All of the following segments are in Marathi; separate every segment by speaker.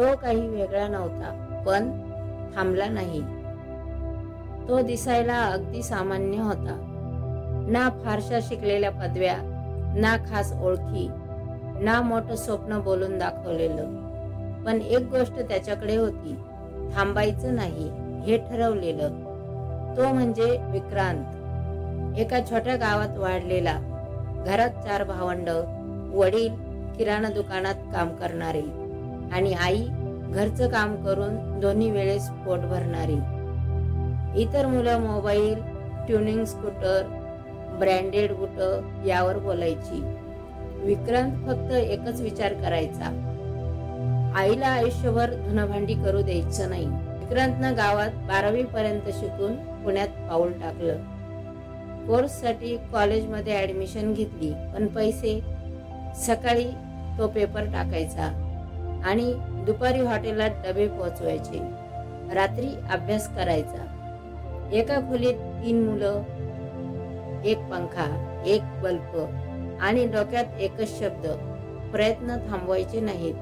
Speaker 1: तो काही वेगळा नव्हता, पण थांबला नाही. तो दिसायला अगदी सामान्य होता. ना फारशा शिकलेल्या पदव्या, ना खास ओळखी, ना मोठं स्वप्न बोलून दाखवलेलं. पण एक गोष्ट त्याच्याकडे होती, थांबायचं नाही हे ठरवलेलं. तो म्हणजे विक्रांत. एका छोट्या गावात वाढलेला, घरात 4 भावंड, वडील किराणा दुकानात काम करणारे आणि आई घरचं काम करून दोन्ही वेळेस पोट भरणारी. इतर मुलं मोबाईल, ट्युनिंग स्कूटर, ब्रँडेड बुटं यावर बोलायची. विक्रांत फक्त एकच विचार करायचा, आईला आयुष्यभर धुणभांडी करू द्यायचं नाही. विक्रांतनं गावात 12वी पर्यंत शिकून पुण्यात पाऊल टाकलं. कोर्ससाठी कॉलेजमध्ये ॲडमिशन घेतली, पण पैसे. सकाळी तो पेपर टाकायचा आणि दुपारी हॉटेलात डबे पोचवायचे. रात्री अभ्यास करायचा. एका खोलीत 3 मुलं, 1 पंखा, 1 बल्ब आणि डोक्यात एकच शब्द, प्रयत्न थांबवायचे नाहीत.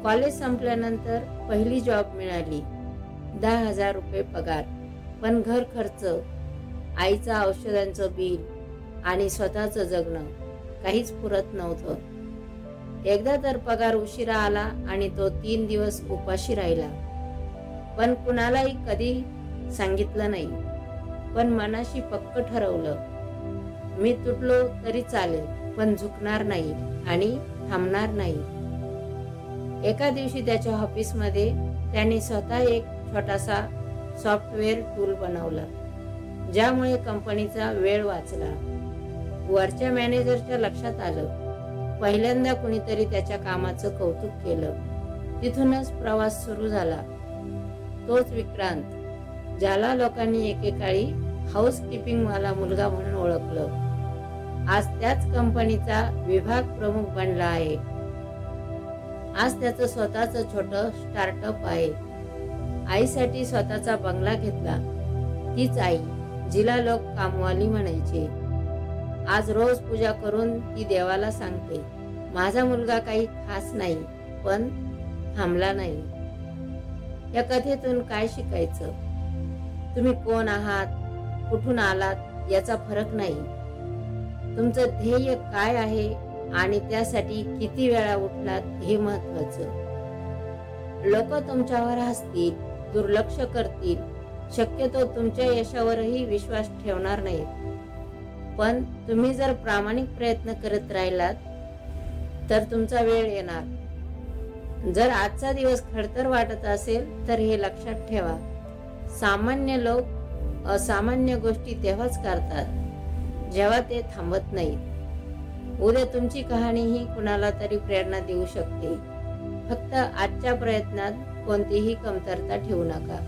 Speaker 1: कॉलेज संपल्यानंतर पहिली जॉब मिळाली. 10,000 रुपये पगार, पण घर खर्च, आईचं औषधांचं बिल आणि स्वतःचं जगणं काहीच पुरत नव्हतं. एकदा तर पगार उशिरा आला आणि तो 3 दिवस उपाशी राहिला. पण कुणालाही कधी सांगितलं नाही. पण मनाशी पक्क ठरवलं, मी तुटलो तरी चालेल, पण झुकणार नाही आणि थांबणार नाही. एका दिवशी त्याच्या ऑफिसमध्ये त्याने स्वतः एक छोटासा सॉफ्टवेअर टूल बनवला, ज्यामुळे कंपनीचा वेळ वाचला. वरच्या मॅनेजरच्या लक्षात आलं. पहिल्यांदा कुणीतरी त्याच्या कामाचं कौतुक केलं. तिथूनच प्रवास सुरू झाला. तोच विक्रांत, ज्याला लोकांनी एकेकाळी हाऊसकीपिंग वाला मुलगा म्हणून ओळखलं, आज त्याच कंपनीचा विभाग प्रमुख बनला आहे. आज त्याचं स्वतःचं छोटं स्टार्टअप आहे. आईसाठी स्वतःचा बंगला घेतला. तीच आई जिला लोक कामवाली म्हणायचे, आज रोज पूजा करून ती देवाला सांगते, माझा मुलगा काही खास नाही, पण थांबला नाही. या कथेतून काय शिकायचं? तुम्ही कोण आहात, कुठून आलात याचा फरक नाही. तुमचं ध्येय काय आहे आणि त्यासाठी किती वेळा उठलात हे महत्वाचं. लोक तुमच्यावर हसतील, दुर्लक्ष करतील, शक्यतो तुमच्या यशावरही विश्वास ठेवणार नाहीत. पण तुम्ही जर प्रामाणिक प्रयत्न करत राहिलात तर तुमचा वेळ येणार. जर आजचा दिवस खडतर वाटत असेल तर हे लक्षात ठेवा, सामान्य लोक असामान्य गोष्टी तेव्हाच करतात जेव्हा ते थांबत नाहीत. उद्या तुमची कहाणी ही कुणाला तरी प्रेरणा देऊ शकते. फक्त आजच्या प्रयत्नात कोणतीही कमतरता ठेवू नका.